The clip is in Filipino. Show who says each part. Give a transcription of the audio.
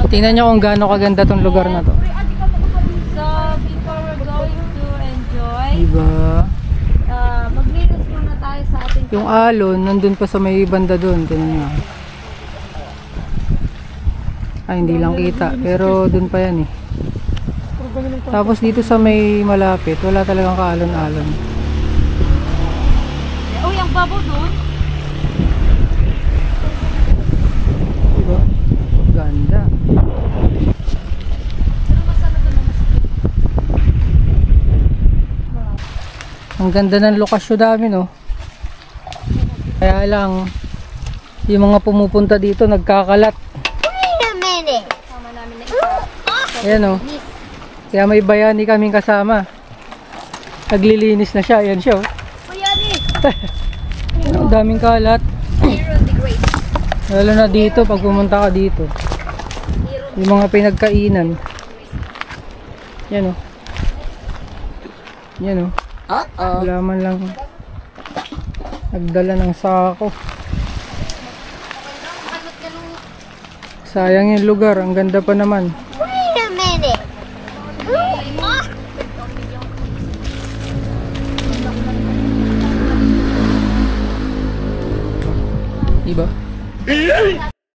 Speaker 1: Tingnan nyo kung gaano kaganda tong lugar na to.
Speaker 2: So, before we're going to enjoy,
Speaker 1: Diba?
Speaker 2: maglinis muna tayo sa ating
Speaker 1: Yung alon, nandun pa sa may banda dun. Tingnan nyo. Ay, hindi lang kita. Pero dun pa yan eh. Tapos dito sa may malapit, wala talagang kaalon-alon.
Speaker 2: Oh, yung babo doon.
Speaker 1: Diba? Ganda.
Speaker 2: Pero masama doon na masakit.
Speaker 1: Ang ganda ng lokasyon namin, no? Kaya lang, yung mga pumupunta dito nagkakalat.
Speaker 2: Sama namin na isa.
Speaker 1: Ayan, no? Kaya may bayani kaming kasama. Naglilinis na siya. Ayan siya, oh.
Speaker 2: Bayani!
Speaker 1: Ang daming kalat.
Speaker 2: Zero degree.
Speaker 1: Lalo na dito, pag pumunta ka dito. Yung mga pinagkainan. Yan, oh. Yan, oh. Wala man lang nagdala ng sako. Sayang yung lugar. Ang ganda pa naman.